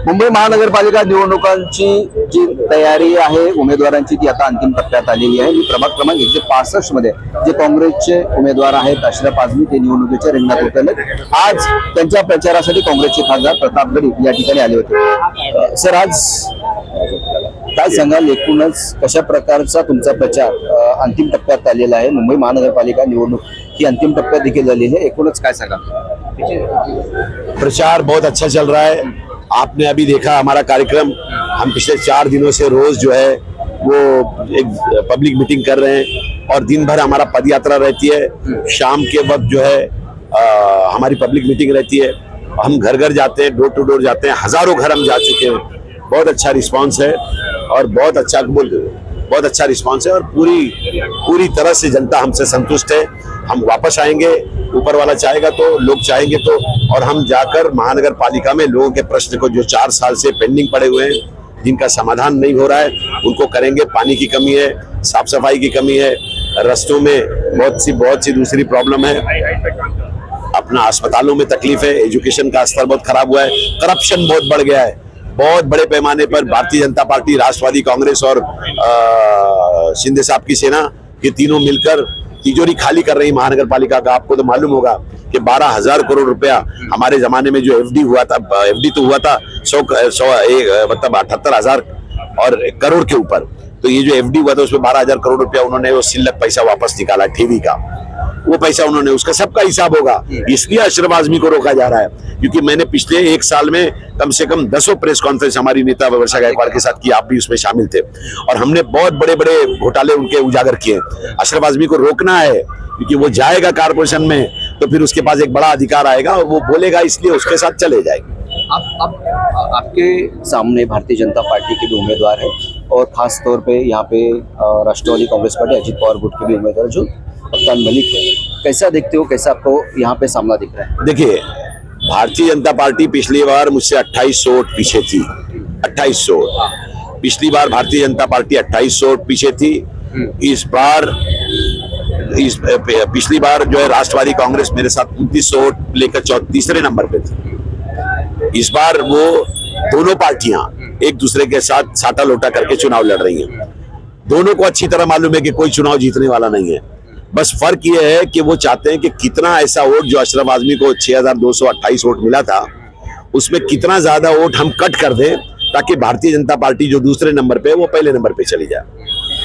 मुंबई महानगरपालिका निवडणुकांची जी तयारी आहे उमेदवारांची ती आता अंतिम टप्प्यात आलेली आहे. मी प्रभाग क्रमांक 165 मध्ये जे काँग्रेसचे उमेदवार आहेत अशरफ आझमी ते निवडणुकीच्या रिंगणात उतरले. आज त्यांच्या प्रचारासाठी काँग्रेसचे खासदार प्रताप गडिंग या ठिकाणी आले होते. सर, आज काय सांगाल, एकूणच कशा प्रकारचा तुमचा प्रचार अंतिम टप्प्यात आलेला आहे? मुंबई महानगरपालिका निवडणूक ही अंतिम टप्प्यात देखील झालेली आहे, एकूणच काय सांगाल? प्रचार बहुत अच्छा चल रहा है. आपने अभी देखा हमारा कार्यक्रम, हम पिछले 4 दिनों से रोज जो है वो एक पब्लिक मीटिंग कर रहे हैं और दिन भर हमारा पद यात्रा रहती है. शाम के वक्त जो है हमारी पब्लिक मीटिंग रहती है. हम घर घर जाते हैं, डोर टू डोर जाते हैं. हजारों घर हम जा चुके हैं. बहुत अच्छा रिस्पांस है और बहुत अच्छा रिस्पांस है और पूरी तरह से जनता हमसे संतुष्ट है. हम वापस आएंगे, ऊपर वाला चाहेगा तो, लोग चाहेंगे तो, और हम जाकर महानगर पालिका में लोगों के प्रश्न को जो 4 साल से पेंडिंग पड़े हुए हैं, जिनका समाधान नहीं हो रहा है, उनको करेंगे. पानी की कमी है, साफ सफाई की कमी है, रस्तों में बहुत सी दूसरी प्रॉब्लम है, अपना अस्पतालों में तकलीफ है, एजुकेशन का स्तर बहुत खराब हुआ है, करप्शन बहुत बढ़ गया है. बहुत बड़े पैमाने पर भारतीय जनता पार्टी, राष्ट्रवादी कांग्रेस और शिंदे साहब की सेना, ये तीनों मिलकर तिजोरी खाली कर रही महानगर पालिका का. आपको तो मालूम होगा कि 12,000 करोड़ रुपया हमारे जमाने में जो एफडी हुआ था, एफडी तो हुआ था 100 मतलब 78,000 और करोड़ के ऊपर. तो ये जो एफडी हुआ था उसमें 12,000 करोड़ रुपया उन्होंने वो सिल्लक पैसा वापस निकाला, ठेवी का वो पैसा उन्होंने, उसका सबका हिसाब होगा. इसलिए अशरफ आज़मी को रोका जा रहा है क्योंकि मैंने पिछले 1 साल में कम से कम 10 प्रेस कॉन्फ्रेंस हमारी नेता वर्षा गायकवाड़ के साथ की. आप भी उसमें शामिल थे और हमने बहुत बड़े बड़े घोटाले उनके उजागर किए. अशरफ आज़मी को रोकना है क्योंकि वो जाएगा कारपोरेशन में तो फिर उसके पास एक बड़ा अधिकार आएगा और वो बोलेगा, इसलिए उसके साथ चले जाएंगे. आपके सामने भारतीय जनता पार्टी के भी उम्मीदवार है और खास तौर पे यहाँ पे राष्ट्रवादी कांग्रेस पार्टी अजीत पवार गुट के भी उम्मीदवार जो कप्तान मलिक है. कैसा देखते हो, कैसा आपको यहाँ पे सामना दिख रहा है? देखिए, भारतीय जनता पार्टी पिछली बार मुझसे 2800 वोट पीछे थी. 2800 पिछली बार भारतीय जनता पार्टी 2800 वोट पीछे थी. पिछली बार जो है राष्ट्रवादी कांग्रेस मेरे साथ 2900 वोट लेकर तीसरे नंबर पे थी. इस बार वो दोनों पार्टियां एक दूसरे के साथ साटा लोटा करके चुनाव लड़ रही हैं. दोनों को अच्छी तरह मालूम है कि कोई चुनाव जीतने वाला नहीं है. बस फर्क ये है कि वो चाहते हैं कि कितना ऐसा वोट जो अशरफ आज़मी को 6,228 वोट मिला था उसमें कितना ज्यादा वोट हम कट कर दें ताकि भारतीय जनता पार्टी जो दूसरे नंबर पे है वो पहले नंबर पे चली जाए.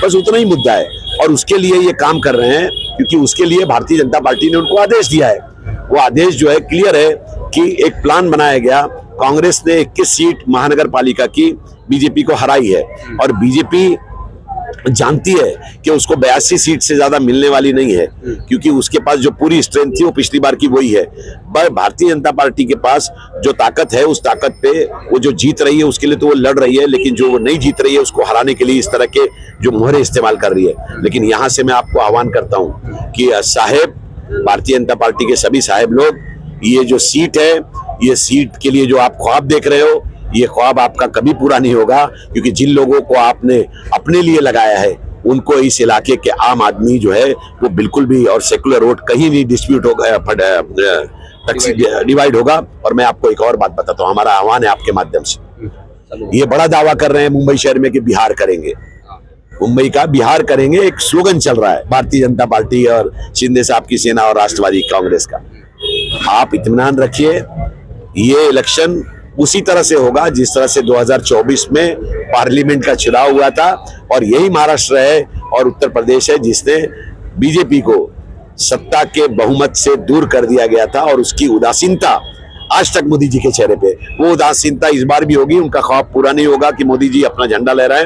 बस उतना ही मुद्दा है और उसके लिए ये काम कर रहे हैं क्योंकि उसके लिए भारतीय जनता पार्टी ने उनको आदेश दिया है. वो आदेश जो है क्लियर है कि एक प्लान बनाया गया. कांग्रेस ने 21 सीट महानगर पालिका की बीजेपी को हराई है और बीजेपी जानती है कि उसको 82 सीट से ज्यादा मिलने वाली नहीं है क्योंकि उसके पास जो पूरी स्ट्रेंथ थी वो पिछली बार की वही है. पर भारतीय जनता पार्टी के पास जो ताकत है उस ताकत पे वो जो जीत रही है उसके लिए तो वो लड़ रही है, लेकिन जो वो नहीं जीत रही है उसको हराने के लिए इस तरह के जो मोहरे इस्तेमाल कर रही है. लेकिन यहाँ से मैं आपको आह्वान करता हूँ कि साहेब, भारतीय जनता पार्टी के सभी साहेब लोग, ये जो सीट है, ये सीट के लिए जो आप ख्वाब देख रहे हो, ये ख्वाब आपका कभी पूरा नहीं होगा क्योंकि जिन लोगों को आपने अपने लिए लगाया है उनको इस इलाके के आम आदमी जो है वो बिल्कुल भी, और सेकुलर वोट कहीं नहीं डिस्प्यूट होगा, डिवाइड होगा. और मैं आपको एक और बात बताता हूँ, हमारा आह्वान है आपके माध्यम से. ये बड़ा दावा कर रहे हैं मुंबई शहर में कि बिहार करेंगे, मुंबई का बिहार करेंगे, एक स्लोगन चल रहा है भारतीय जनता पार्टी और शिंदे साहब की सेना और राष्ट्रवादी कांग्रेस का. आप इत्मीनान रखिए, ये इलेक्शन उसी तरह से होगा जिस तरह से 2024 में पार्लियामेंट का चुनाव हुआ था और यही महाराष्ट्र है और उत्तर प्रदेश है जिसने बीजेपी को सत्ता के बहुमत से दूर कर दिया गया था और उसकी उदासीनता आज तक मोदी जी के चेहरे पे, वो उदासीनता इस बार भी होगी. उनका ख्वाब पूरा नहीं होगा कि मोदी जी अपना झंडा लहराएं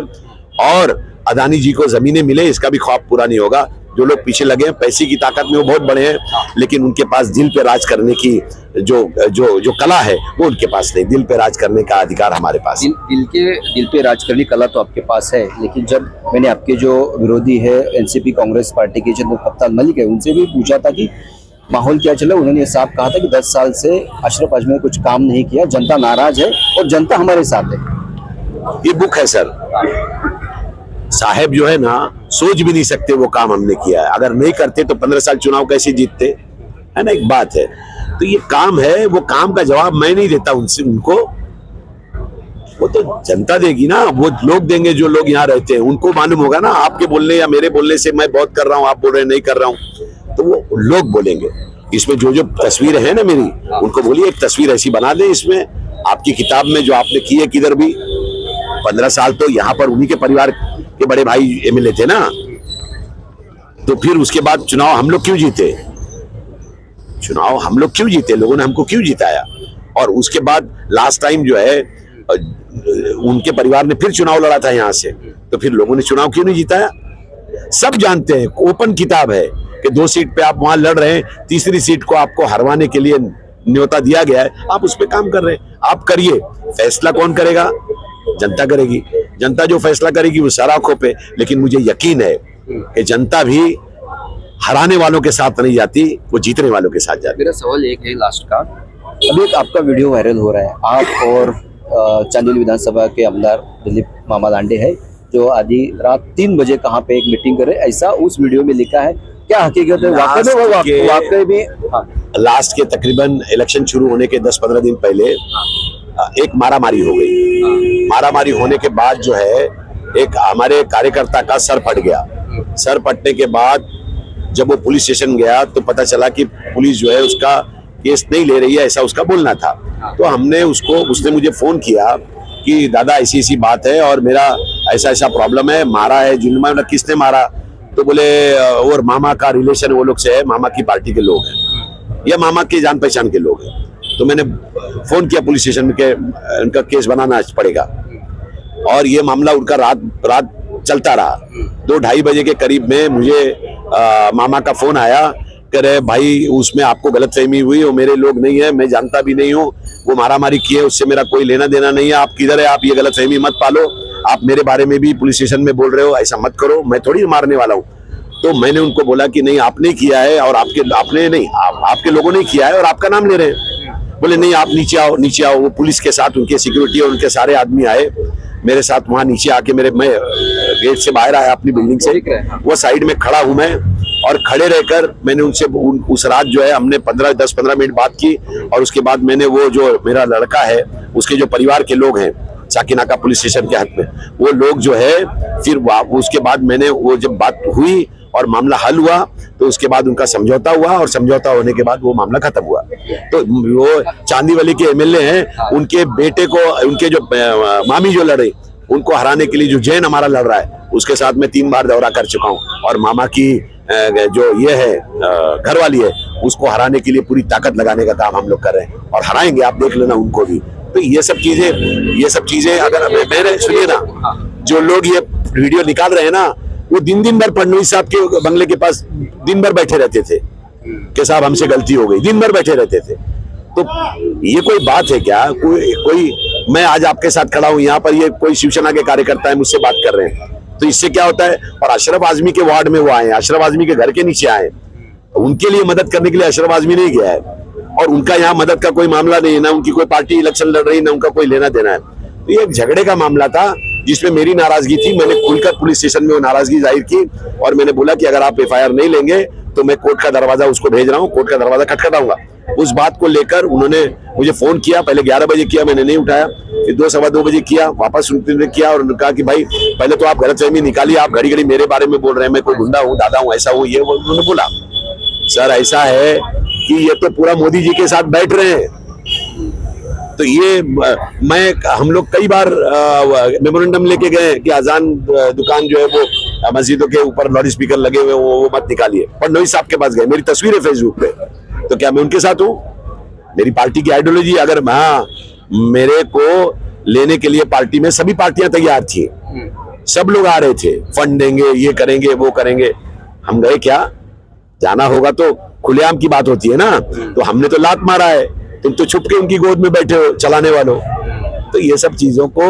और अदानी जी को जमीनें मिले, इसका भी ख्वाब पूरा नहीं होगा. जो लोग पीछे लगे हैं पैसे की ताकत में वो बहुत बड़े हैं, लेकिन उनके पास दिल पे राज करने की जो कला है वो उनके पास नहीं. दिल पे राज करने का अधिकार हमारे पास. दिल पे राज करने की कला तो आपके पास है, लेकिन जब मैंने आपके जो विरोधी है एनसीपी कांग्रेस पार्टी के जो कप्तान मलिक है उनसे भी पूछा था कि माहौल क्या चला, उन्होंने साफ कहा था कि 10 साल से अशरफ आज़मी ने कुछ काम नहीं किया, जनता नाराज है और जनता हमारे साथ है. ये बुक है सर. साहेब जो है ना, सोच भी नहीं सकते वो काम हमने किया है. अगर नहीं करते तो 15 साल चुनाव कैसे जीतते, है ना, एक बात है. तो ये काम है, वो काम का जवाब मैं नहीं देता उनको, वो तो जनता देगी ना, वो लोग देंगे जो लोग यहाँ रहते हैं, उनको मालूम होगा ना। आपके बोलने या मेरे बोलने से मैं बहुत कर रहा हूँ, आप बोल रहे हैं नहीं कर रहा हूँ, तो वो लोग बोलेंगे। इसमें जो जो तस्वीरें हैं ना मेरी, उनको बोलिए एक तस्वीर ऐसी बना दे इसमें, आपकी किताब में जो आपने की है किधर भी। 15 साल तो यहाँ पर उन्हीं के परिवार के बड़े भाई एमएलए थे ना, तो फिर उसके बाद चुनाव हम लोग क्यों जीते? चुनाव हम लोग क्यों जीते? लोगों ने हमको क्यों जिताया? और उसके बाद लास्ट टाइम जो है उनके परिवार ने फिर चुनाव लड़ा था यहाँ से, तो फिर लोगों ने चुनाव क्यों नहीं जिताया? सब जानते हैं, ओपन किताब है कि 2 सीट पे आप वहां लड़ रहे हैं, तीसरी सीट को आपको हरवाने के लिए न्योता दिया गया है, आप उस पर काम कर रहे हैं। आप करिए, फैसला कौन करेगा? जनता करेगी। जनता जो फैसला करेगी वो सराखों पे, लेकिन मुझे यकीन है कि जनता भी हराने वालों के साथ नहीं जाती, वो जीतने वालों के साथ जाती। मेरा सवाल एक है लास्ट का, अभी एक आपका वीडियो वायरल हो रहा है, आप और चांदोली विधानसभा के आमदार दिलीप मामा लांडे है, जो आधी रात 3 बजे कहाँ पे एक मीटिंग करे, ऐसा उस वीडियो में लिखा है। क्या हकीकत है? वाकई में हाँ। लास्ट के तकरीबन इलेक्शन शुरू होने के 10-15 दिन पहले एक मारामारी हो गई। मारामारी होने के बाद जो है एक हमारे कार्यकर्ता का सर फट गया। सर फटने के बाद जब वो पुलिस स्टेशन गया तो पता चला कि पुलिस जो है उसका केस नहीं ले रही है, ऐसा उसका बोलना था। तो हमने उसने मुझे फोन किया कि दादा ऐसी ऐसी बात है और मेरा ऐसा ऐसा प्रॉब्लम है, मारा है जिन्होंने, मतलब किसने मारा? तो बोले और मामा का रिलेशन वो लोग से है, मामा की पार्टी के लोग हैं या मामा के जान पहचान के लोग हैं। तो मैंने फोन किया पुलिस स्टेशन में कि उनका केस बनाना पड़ेगा, और ये मामला उनका रात चलता रहा। 2-2:30 बजे के करीब में मुझे मामा का फोन आया, कह रहे भाई उसमें आपको गलतफहमी हुई, वो मेरे लोग नहीं है, मैं जानता भी नहीं हूँ, वो मारामारी किए, उससे मेरा कोई लेना देना नहीं है, आप किधर है, आप ये गलतफहमी मत पालो, आप मेरे बारे में भी पुलिस स्टेशन में बोल रहे हो, ऐसा मत करो, मैं थोड़ी मारने वाला हूँ। तो मैंने उनको बोला कि नहीं आपने किया है और आपके लोगों ने किया है और आपका नाम ले रहे हैं। बोले नहीं आप नीचे आओ, नीचे आओ। वो पुलिस के साथ उनके सिक्योरिटी और उनके सारे आदमी आए मेरे साथ वहां नीचे आके, मैं गेट से बाहर आया अपनी बिल्डिंग से, वो साइड में खड़ा हूं मैं, और खड़े रहकर मैंने उनसे उस रात जो है हमने 10-15 मिनट बात की। और उसके बाद मैंने वो जो मेरा लड़का है उसके जो परिवार के लोग हैं साकिनाका पुलिस स्टेशन के हाथ में, वो लोग जो है फिर उसके बाद मैंने वो जब बात हुई और मामला हल हुआ तो उसके बाद उनका समझौता हुआ, और समझौता होने के बाद वो मामला खत्म हुआ। तो वो चांदीवली के एमएलए हैं, उनके बेटे को, उनके जो मामी जो लड़े उनको हराने के लिए जो जैन हमारा लड़ रहा है उसके साथ मैं 3 बार दौरा कर चुका हूँ, और मामा की जो ये है घरवाली है उसको हराने के लिए पूरी ताकत लगाने का काम हम लोग कर रहे हैं, और हराएंगे, आप देख लेना उनको भी। तो ये सब चीजें अगर मेरे सुनिए ना, जो लोग ये वीडियो निकाल रहे हैं ना, वो दिन भर फडणवीस साहब के बंगले के पास दिन भर बैठे रहते थे कि साहब हमसे गलती हो गई, दिन भर बैठे रहते थे। तो ये कोई बात है क्या? कोई मैं आज आपके साथ खड़ा हूं यहाँ पर, ये कोई शिवसेना के कार्यकर्ता है मुझसे बात कर रहे हैं, तो इससे क्या होता है? और अशरफ आजमी के वार्ड में वो आए, अशरफ आजमी के घर के नीचे आए, उनके लिए मदद करने के लिए अशरफ आजमी नहीं गया है, और उनका यहाँ मदद का कोई मामला नहीं है, ना उनकी कोई पार्टी इलेक्शन लड़ रही, ना उनका कोई लेना देना है। तो ये एक झगड़े का मामला था जिसमें मेरी नाराजगी थी। मैंने खुलकर पुलिस स्टेशन में वो नाराजगी जाहिर की, और मैंने बोला कि अगर आप एफआईआर नहीं लेंगे तो मैं कोर्ट का दरवाजा उसको भेज रहा हूँ, कोर्ट का दरवाजा खटखटाऊंगा। उस बात को लेकर उन्होंने मुझे फोन किया, पहले 11 बजे किया, मैंने नहीं उठाया, फिर 2-2:15 बजे किया, वापस उन्होंने किया और उन्होंने कहा कि भाई पहले तो आप गलतफहमी निकालिए, आप घड़ी घड़ी मेरे बारे में बोल रहे हैं, मैं कोई गुंडा हूँ, दादा हूँ, ऐसा हूँ, ये उन्होंने बोला। सर ऐसा है कि ये तो पूरा मोदी जी के साथ बैठ रहे हैं, तो ये हम लोग कई बार मेमोरेंडम लेके गए कि अजान दुकान जो है वो मस्जिदों के ऊपर लाउड स्पीकर लगे हुए वो मत निकालिए। फडणवीस साहब के पास गए, मेरी तस्वीर है फेसबुक पे, तो क्या मैं उनके साथ हूँ? मेरी पार्टी की आइडियोलॉजी, अगर मेरे को लेने के लिए पार्टी में सभी पार्टियां तैयार थी, सब लोग आ रहे थे, फंड देंगे, ये करेंगे, वो करेंगे, हम गए क्या? जाना होगा तो खुलेआम की बात होती है ना, तो हमने तो लात मारा है, तुम तो छुप के उनकी गोद में बैठे हो चलाने वालों। तो ये सब चीजों को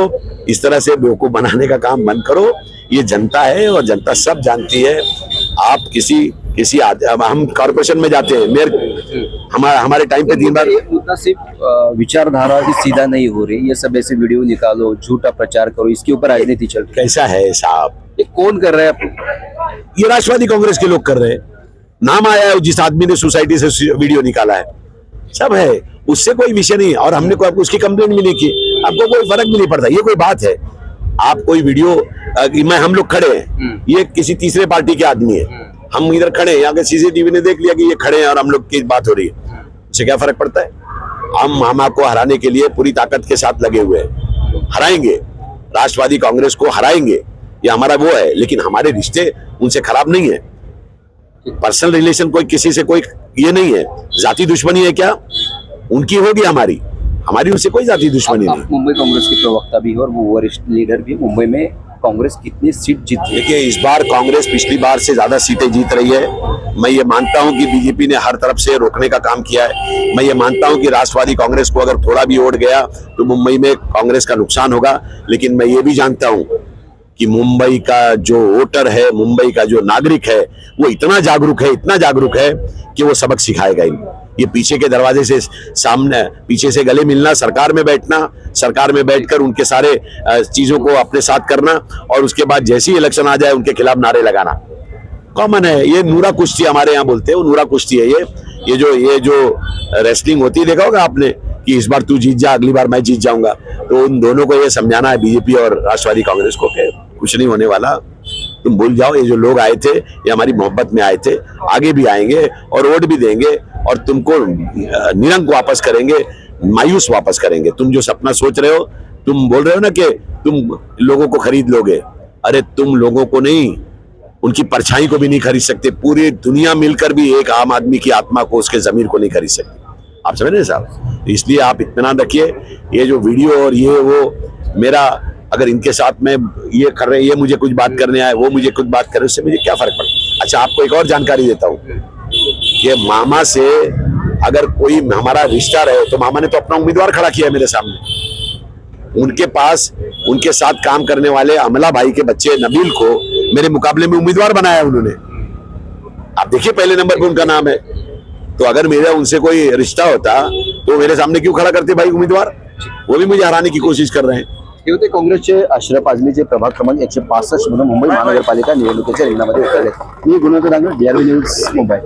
इस तरह से बेवकूफ बनाने का काम बंद करो। ये जनता है और जनता सब जानती है। आप हम कॉर्पोरेशन में जाते हैं, मेयर हमारे टाइम पे 3 बार मुद्दा सिर्फ विचारधारा की सीधा नहीं हो रही, ये सब ऐसे वीडियो निकालो, झूठा प्रचार करो, इसके ऊपर राजनीति चल रही है। कैसा है साहब? ये कौन कर रहा है? ये राष्ट्रवादी कांग्रेस के लोग कर रहे हैं। नाम आया है जिस आदमी ने सोसाइटी से वीडियो निकाला है, सब है, उससे कोई विषय नहीं है, और हमने कोई उसकी कंप्लेंट भी नहीं की। आपको कोई फर्क भी नहीं पड़ता। ये कोई बात है? आप कोई वीडियो मैं हम लोग खड़े हैं, ये किसी तीसरे पार्टी के आदमी है, हम इधर खड़े हैं, यहाँ के सीसीटीवी ने देख लिया कि ये खड़े हैं और हम लोग की बात हो रही है, इससे क्या फर्क पड़ता है? हम आपको हराने के लिए पूरी ताकत के साथ लगे हुए हैं, हराएंगे, राष्ट्रवादी कांग्रेस को हराएंगे, ये हमारा वो है। लेकिन हमारे रिश्ते उनसे खराब नहीं है, पर्सनल रिलेशन कोई किसी से कोई ये नहीं है। जाति दुश्मनी है क्या? उनकी होगी, हमारी उनसे कोई जाति दुश्मनी नहीं। आप मुंबई कांग्रेस के प्रवक्ता भी हो और वो वरिष्ठ लीडर भी। मुंबई में कांग्रेस कितनी सीट जीती? देखिए, इस बार कांग्रेस पिछली बार से ज्यादा सीटें जीत रही है। मैं ये मानता हूं कि बीजेपी ने हर तरफ से रोकने का काम किया है। मैं ये मानता हूं कि राष्ट्रवादी कांग्रेस को अगर थोड़ा भी वोट गया तो मुंबई में कांग्रेस का नुकसान होगा। लेकिन मैं ये भी जानता हूं कि मुंबई का जो वोटर है, मुंबई का जो नागरिक है, वो इतना जागरूक है कि वो सबक सिखाएगा इनको। ये पीछे के दरवाजे से सामने, पीछे से गले मिलना, सरकार में बैठना, सरकार में बैठकर उनके सारे चीजों को अपने साथ करना और उसके बाद जैसे ही इलेक्शन आ जाए उनके खिलाफ नारे लगाना कॉमन है। ये नूरा कुश्ती हमारे यहाँ बोलते हैं, वो नूरा कुश्ती है। ये जो रेसलिंग होती है, देखा होगा आपने कि इस बार तू जीत जा, अगली बार मैं जीत जाऊंगा। तो उन दोनों को ये समझाना है, बीजेपी और राष्ट्रवादी कांग्रेस को, कि कुछ नहीं होने वाला, तुम भूल जाओ। ये जो लोग आए थे, ये हमारी मोहब्बत में आए थे, आगे भी आएंगे और वोट भी देंगे और तुमको निरंक वापस करेंगे, मायूस वापस करेंगे। तुम जो सपना सोच रहे हो, तुम बोल रहे हो ना कि तुम लोगों को खरीद लोगे, अरे तुम लोगों को नहीं, उनकी परछाई को भी नहीं खरीद सकते। पूरी दुनिया मिलकर भी एक आम आदमी की आत्मा को, उसके जमीर को नहीं खरीद सकती। आप समझ रहे हैं साहब? इसलिए आप इत्मीनान रखिए। ये जो वीडियो और ये वो मेरा, अगर इनके साथ में ये कर रहे हैं, ये मुझे कुछ बात करने आए, वो मुझे कुछ बात करे, उससे मुझे क्या फर्क पड़ता? अच्छा, आपको एक और जानकारी देता हूँ कि मामा से अगर कोई हमारा रिश्ता रहे तो मामा ने तो अपना उम्मीदवार खड़ा किया मेरे सामने। उनके पास उनके साथ काम करने वाले अमला भाई के बच्चे नबील को मेरे मुकाबले में उम्मीदवार बनाया उन्होंने। आप देखिए, पहले नंबर पे उनका नाम है। तो अगर मेरा उनसे कोई रिश्ता होता तो मेरे सामने क्यों खड़ा करते भाई उम्मीदवार? वो भी मुझे हराने की कोशिश कर रहे हैं। हे होते काँग्रेसचे अशरफ आझमीचे प्रभाग क्रमांक 165 मधून मुंबई महानगरपालिका निवडणुकीच्या रिंगणामध्ये उतरले. मी गुणवंत डांगर, DRV न्यूज, मुंबई.